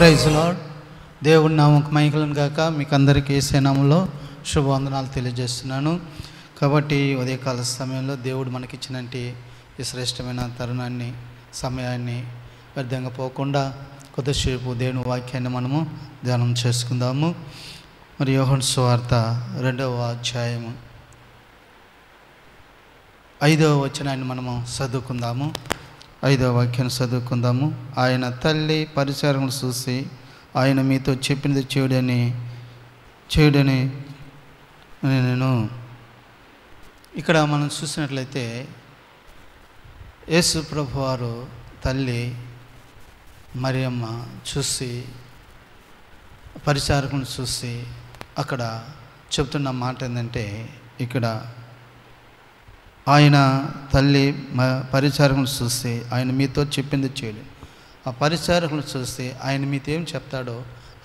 Praise lord. దేవుడి నామకు మహిమలను గాక. మీకు అందరికీ యేసు నామములో శుభవందనాలు తెలియజేస్తున్నాను. కాబట్టి ఉదయకాల సమయంలో దేవుడు మనకిచ్చినటువంటి ఈ శ్రేష్టమైన తరుణాన్ని, సమయాన్ని వ్యర్థంగా పోకుండా కొద్దిసేపు దేవుని వాక్యాన్ని మనము ధ్యానం చేసుకుందాము. మరి యోహాను సువార్త 2వ అధ్యాయము 5వ వచనాన్ని మనము చదువుకుందాము. 5వ వాక్యాన్ని చదువుకుందాము. ఆయన తల్లి పరిచారములు చూసి, ఆయన మీతో చెప్పింది చేయుడని నేను. ఇక్కడ మనం చూసినట్లయితే యేసు ప్రభువారు తల్లి మరియమ్మ చూసి, పరిచారకులను చూసి అక్కడ చెప్తున్న మాట ఏంటంటే, ఇక్కడ ఆయన తల్లి పరిచారకులను చూసి ఆయన మీతో చెప్పింది చేయండి. ఆ పరిచారకులను చూసి ఆయన మీతో ఏం చెప్తాడో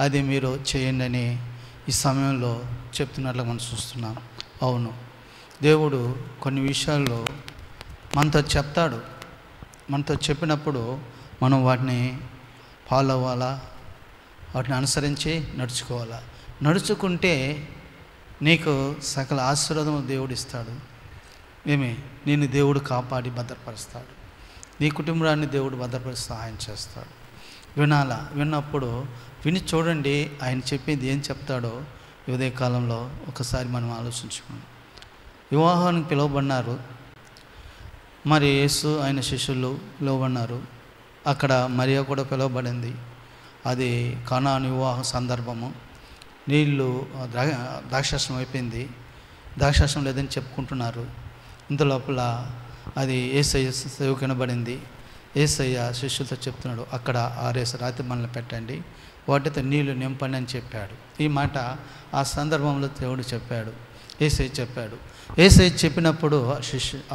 అది మీరు చేయండి అని ఈ సమయంలో చెప్తున్నట్లు మనం చూస్తున్నాం. అవును, దేవుడు కొన్ని విషయాల్లో మనతో చెప్తాడు. మనతో చెప్పినప్పుడు మనం వాటిని ఫాలో అవ్వాలా, వాటిని అనుసరించి నడుచుకోవాలా. నడుచుకుంటే నీకు సకల ఆశీర్వాదము దేవుడు ఇస్తాడు. నేను దేవుడు కాపాడి భద్రపరుస్తాడు. నీ కుటుంబాన్ని దేవుడు భద్రపరిచి సహాయం చేస్తాడు. వినాలా, విన్నప్పుడు విని చూడండి ఆయన చెప్పింది ఏం చెప్తాడో ఈ ఉదయకాలంలో ఒకసారి మనం ఆలోచించుకున్నాం. వివాహానికి పిలువబడినారు. మరి యేసు ఆయన శిష్యులు పిలువబడినారు. అక్కడ మరియా కూడా పిలువబడింది. అది కానాను వివాహ సందర్భము. నీళ్ళు ద్రాక్షారసం అయిపోయింది. ద్రాక్షారసం లేదని చెప్పుకుంటున్నారు. ఇంత లోపల అది యేసయ్య సేవకనబడింది. యేసయ్య శిష్యులతో చెప్తున్నాడు, అక్కడ 6 రాతి మనల్ని పెట్టండి, వాటితో నీళ్లు నింపండి అని చెప్పాడు. ఈ మాట ఆ సందర్భంలో దేవుడు చెప్పాడు, యేసయ్య చెప్పాడు. యేసయ్య చెప్పినప్పుడు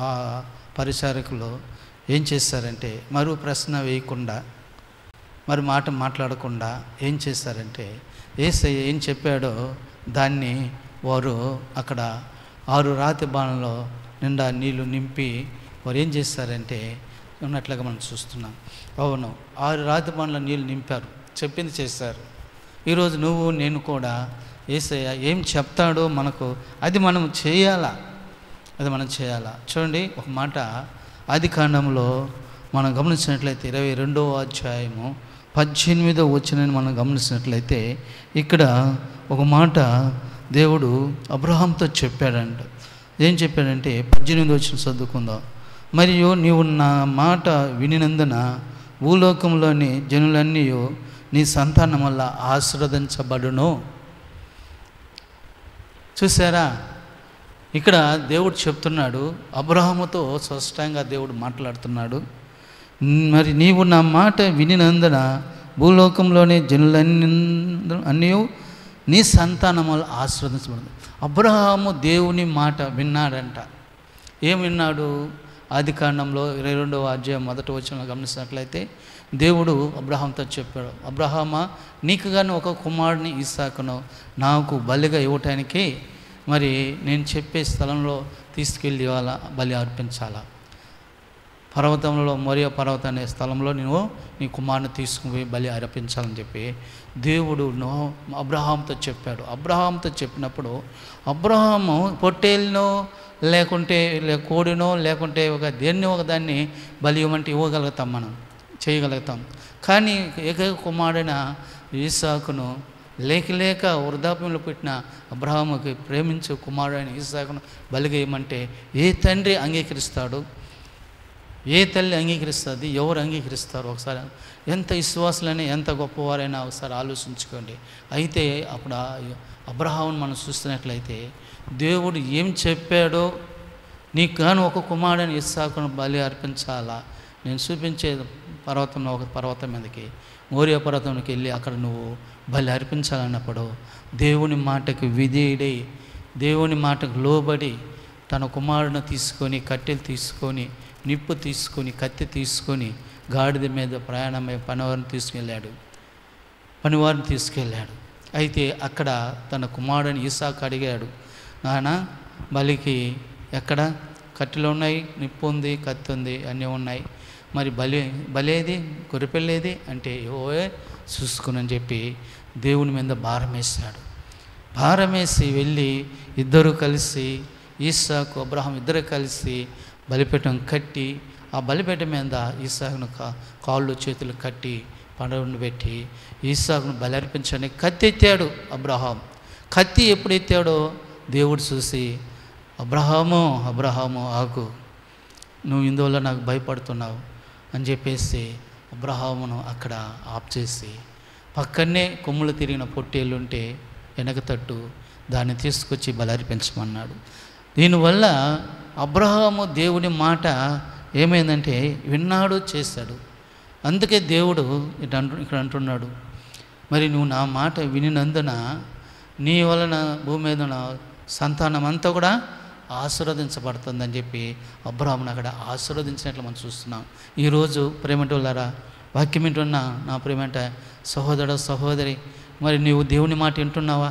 ఆ పరిచారకులు ఏం చేశారంటే, మరో ప్రశ్న వేయకుండా, మరి మాట మాట్లాడకుండా ఏం చేశారంటే, యేసయ్య ఏం చెప్పాడో దాన్ని వారు అక్కడ 6 రాతి బాణలో నిండా నీళ్లు నింపి వారు ఏం చేస్తారంటే ఉన్నట్లుగా మనం చూస్తున్నాం. అవును, 6 రాతి బాణలో నీళ్ళు నింపారు, చెప్పింది చేశారు. ఈరోజు నువ్వు నేను కూడా యేసయ్య ఏం చెప్తాడో మనకు అది మనం చేయాలా, చూడండి ఒక మాట ఆదికాండంలో మనం గమనించినట్లయితే 22వ అధ్యాయము 18వ వచనాన్ని మనం గమనించినట్లయితే ఇక్కడ ఒక మాట దేవుడు అబ్రహాంతో చెప్పాడంట. ఏం చెప్పాడంటే 18వ వచనం చదువుకుందాం. మరియు నీవు నా మాట వినినందున భూలోకంలోని జనులన్నీ నీ సంతానం వల్ల ఆశీర్వదించబడును. చూసారా, ఇక్కడ దేవుడు చెప్తున్నాడు, అబ్రహాముతో స్పష్టంగా దేవుడు మాట్లాడుతున్నాడు. మరి నీవు నా మాట వినినందున భూలోకంలోని జనులన్నీ నీ సంతానం వల్ల ఆశీర్వదించబడు. అబ్రహాము దేవుని మాట విన్నాడంట. ఏం విన్నాడు? ఆదికాండంలో 22వ అధ్యాయం 1వ వచనంలో గమనించినట్లయితే దేవుడు అబ్రహాంతో చెప్పాడు, అబ్రహామా, నీకు కానీ ఒక కుమారుడిని ఇస్సాకును నాకు బలిగా ఇవ్వటానికి మరి నేను చెప్పే స్థలంలో తీసుకెళ్ళి బలి అర్పించాలా. పర్వతంలో మోరియా పర్వతం అనే స్థలంలో నువ్వు నీ కుమారుని తీసుకుని బలి అర్పించాలని చెప్పి దేవుడు అబ్రహాంతో చెప్పాడు. అబ్రహాంతో చెప్పినప్పుడు అబ్రహాము పొట్టేలునో లేకుంటే కోడినో లేకుంటే దేన్ని ఒకదాన్ని బలి ఇవ్వమంటే ఇవ్వగలుగుతాం, మనం చేయగలుగుతాం. కానీ ఏకైక కుమారుడైన ఇస్సాకును లేక వృద్ధాప్యంలో పెట్టిన అబ్రహాముకి ప్రేమించే కుమారుడైన ఇస్సాకును బలిగా ఇవ్వమంటే ఏ తండ్రి అంగీకరిస్తాడు? ఏ తల్లి అంగీకరిస్తుంది? ఎవరు అంగీకరిస్తారు? ఒకసారి ఎంత విశ్వాసులైనా ఎంత గొప్పవారైనా ఒకసారి ఆలోచించుకోండి. అయితే అప్పుడు అబ్రహామును మనం చూస్తున్నట్లయితే దేవుడు ఏం చెప్పాడో, నీకు కానీ ఒక కుమారుడైన ఇస్సాకును బలి అర్పించాలా, నేను చూపించే పర్వతంలో ఒక పర్వతం మీదకి మోరియా పర్వతంకి వెళ్ళి అక్కడ నువ్వు బలి అర్పించాలన్నప్పుడు దేవుని మాటకు విధేయుడై, దేవుని మాటకు లోబడి తన కుమారుడిని తీసుకొని, కట్టెలు తీసుకొని, నిప్పు తీసుకొని, కత్తి తీసుకొని గాడిద మీద ప్రయాణమై పనివారిని తీసుకెళ్ళాడు. అయితే అక్కడ తన కుమారుడిని ఇస్సాకు అడిగాడు, నాన్న బలికి ఎక్కడ కట్టెలు ఉన్నాయి, నిప్పు ఉంది, కత్తి ఉంది, అన్నీ ఉన్నాయి, మరి బలేది గొర్రెపిల్లేది అంటే ఓయే చూసుకుని చెప్పి దేవుని మీద భారం వేశాడు. భారం వేసి వెళ్ళి ఇద్దరు కలిసి ఇస్సాకు అబ్రహాం ఇద్దరు కలిసి బలిపీఠం కట్టి ఆ బలిపీఠం మీద ఇస్సాకును కాళ్ళు చేతులు కట్టి పండుగను పెట్టి ఇస్సాకును బలి అర్పించడానికి కత్తి ఎత్తాడు అబ్రహాం. కత్తి ఎప్పుడు ఎత్తాడో దేవుడు చూసి అబ్రహాము అబ్రహాము ఆగు, నువ్వు ఇందువల్ల నాకు భయపడుతున్నావు అని చెప్పేసి అబ్రహామును అక్కడ ఆఫ్ చేసి పక్కనే కొమ్ములు తిరిగిన పొట్టేళ్ళుంటే వెనక తట్టు దాన్ని తీసుకొచ్చి బలి అర్పించమన్నాడు. దీనివల్ల అబ్రహాము దేవుని మాట ఏమైందంటే విన్నాడు, చేశాడు. అందుకే దేవుడు ఇక్కడ అంటున్నాడు, మరి నువ్వు నా మాట వినినందున నీ వలన భూమి మీద ఉన్న సంతానం అంతా కూడా ఆశీర్వదించబడుతుందని చెప్పి అబ్రహామును అక్కడ ఆశీర్వదించినట్లు మనం చూస్తున్నాం. ఈరోజు ప్రేమటోళ్ళారా, వాక్యం వింటున్న నా ప్రేమంట సహోదర సహోదరి, మరి నీవు దేవుని మాట వింటున్నావా?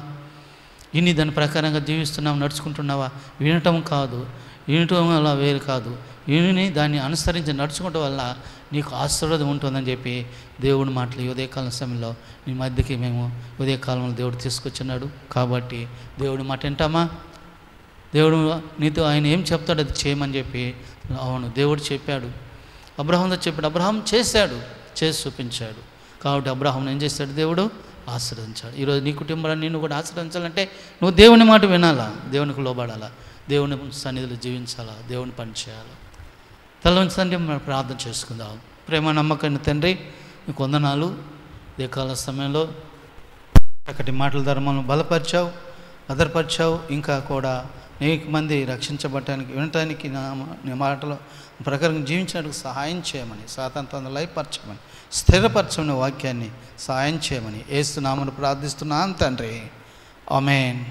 ఇన్ని దాని ప్రకారంగా జీవిస్తున్నావు, నడుచుకుంటున్నావా? వినటం కాదు, వినటం వల్ల వేరు కాదు, విని దాన్ని అనుసరించి నడుచుకోవటం వల్ల నీకు ఆశీర్వాదం ఉంటుందని చెప్పి దేవుడి మాటలు ఉదయకాలం సమయంలో నీ మధ్యకి మేము ఉదయకాలంలో దేవుడు తీసుకొచ్చున్నాడు. కాబట్టి దేవుడి మాట వింటామా? దేవుడు నీతో ఆయన ఏం చెప్తాడు అది చేయమని చెప్పి, అవును దేవుడు చెప్పాడు, అబ్రహాంతో చెప్పాడు, అబ్రహాం చేశాడు, చేసి చూపించాడు. కాబట్టి అబ్రహాం ఏం చేశాడు? దేవుడు ఆశీర్వదించాడు. ఈరోజు నీ కుటుంబాన్ని నిన్ను కూడా ఆశీర్వదించాలంటే నువ్వు దేవుని మాట వినాలా, దేవునికి లోబడాలా, దేవుని సన్నిధిలో జీవించాలా, దేవుని పని చేయాలా. తలవంచండి, మనం ప్రార్థన చేసుకుందాం. ప్రేమ నమ్మకమైన తండ్రి, నీకు వందనాలు. ఏ కాల సమయంలో చక్కటి మాటల ధర్మాలను బలపరిచావు, భద్రపరిచావు. ఇంకా కూడా అనేక మంది రక్షించబడటానికి వినటానికి నీ మాటల ప్రకారం జీవించడానికి సహాయం చేయమని, సాతాను లయపరచమని, స్థిరపరచమని వాక్యాన్ని సహాయం చేయమని యేసు నామమున ప్రార్థిస్తున్నాను తండ్రి. ఆమేన్.